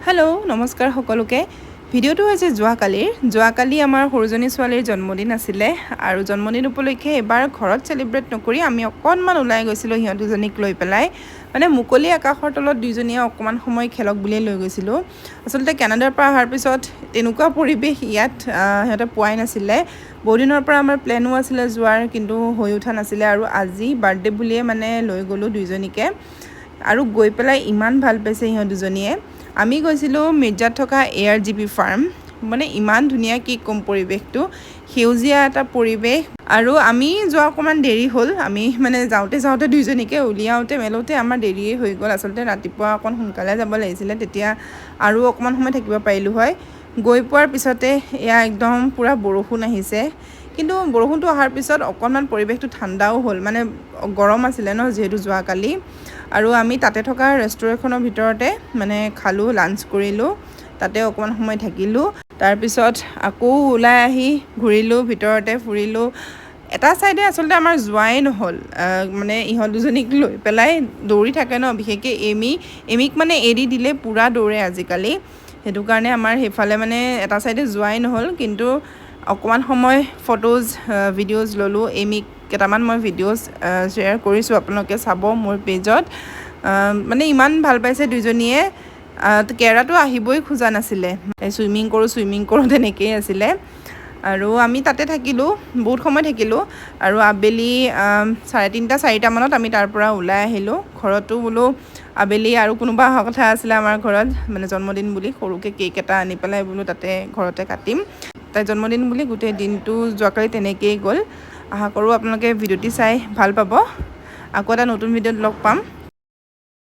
Hello' নমস্কাৰ সকলোকে। ভিডিঅ'টো হৈছে যোৱাকালি আমাৰ সৰুজনী ছোৱালীৰ জন্মদিন আছিলে আৰু জন্মদিন উপলক্ষে এবাৰ ঘৰত চেলিব্ৰেট নকৰি আমি অকণমান ওলাই গৈছিলোঁ সিহঁত দুজনীক লৈ পেলাই। মানে মুকলি আকাশৰ তলত দুইজনীয়ে অকণমান সময় খেলক বুলিয়ে লৈ গৈছিলোঁ। আচলতে কানাডাৰ পৰা অহাৰ পিছত তেনেকুৱা পৰিৱেশ ইয়াত সিহঁতে পোৱাই নাছিলে। বহুদিনৰ পৰা আমাৰ প্লেনো আছিলে যোৱাৰ, কিন্তু হৈ উঠা নাছিলে আৰু আজি বাৰ্থডে বুলিয়ে মানে লৈ গ'লোঁ দুইজনীকে। আৰু গৈ পেলাই ইমান ভাল পাইছে সিহঁত দুজনীয়ে। আমি গৈছিলোঁ মিৰ্জাত থকা ARGP ফাৰ্ম। মানে ইমান ধুনীয়া, কি ক'ম, পৰিৱেশটো সেউজীয়া এটা পৰিৱেশ। আৰু আমি যোৱা অকণমান দেৰি হ'ল। আমি মানে যাওঁতে দুইজনীকে উলিয়াওঁতে মেলোঁতে আমাৰ দেৰিয়ে হৈ গ'ল। আচলতে ৰাতিপুৱা অকণ সোনকালে যাব লাগিছিলে, তেতিয়া আৰু অকণমান সময় থাকিব পাৰিলোঁ হয়। গৈ পোৱাৰ পিছতে এয়া একদম পূৰা বৰষুণ আহিছে। কিন্তু বৰষুণটো অহাৰ পিছত অকণমান পৰিৱেশটো ঠাণ্ডাও হ'ল, মানে গৰম আছিলে ন যিহেতু যোৱাকালি। আৰু আমি তাতে থকা ৰেষ্টুৰেণ্টখনৰ ভিতৰতে মানে খালোঁ, লাঞ্চ কৰিলোঁ, তাতে অকণমান সময় থাকিলোঁ। তাৰপিছত আকৌ ওলাই আহি ঘূৰিলোঁ, ভিতৰতে ফুৰিলোঁ। এটা ছাইডে আচলতে আমাৰ যোৱাই নহ'ল, মানে ইহঁত দুজনীক লৈ পেলাই দৌৰি থাকে ন, বিশেষকৈ এমিক মানে এৰি দিলে পূৰা দৌৰে আজিকালি। সেইটো কাৰণে আমাৰ সেইফালে মানে এটা ছাইডে যোৱাই নহ'ল। কিন্তু অকণমান সময় ফটোজ ভিডিঅ'জ ল'লোঁ। এমিক কেইটামান মই ভিডিঅ'জ শ্বেয়াৰ কৰিছোঁ, আপোনালোকে চাব মোৰ পেজত। মানে ইমান ভাল পাইছে দুইজনীয়ে। কেৰাটো আহিবই খোজা নাছিলে, চুইমিং কৰোঁ তেনেকেই আছিলে। আৰু আমি তাতে থাকিলোঁ, বহুত সময় থাকিলোঁ। আৰু আবেলি 3:30, 4টা মানত আমি তাৰ পৰা ওলাই আহিলোঁ। ঘৰতো বোলো আবেলি আৰু কোনোবা অহা কথা আছিলে আমাৰ ঘৰত, মানে জন্মদিন বুলি সৰুকৈ কেক এটা আনি পেলাই বোলো তাতে ঘৰতে কাটিম। তাই জন্মদিন বুলি গোটেই দিনটো যোৱাকালি তেনেকেই গ'ল। আশা কৰোঁ আপোনালোকে ভিডিঅ'টি চাই ভাল পাব। আকৌ এটা নতুন ভিডিঅ'ত লগ পাম।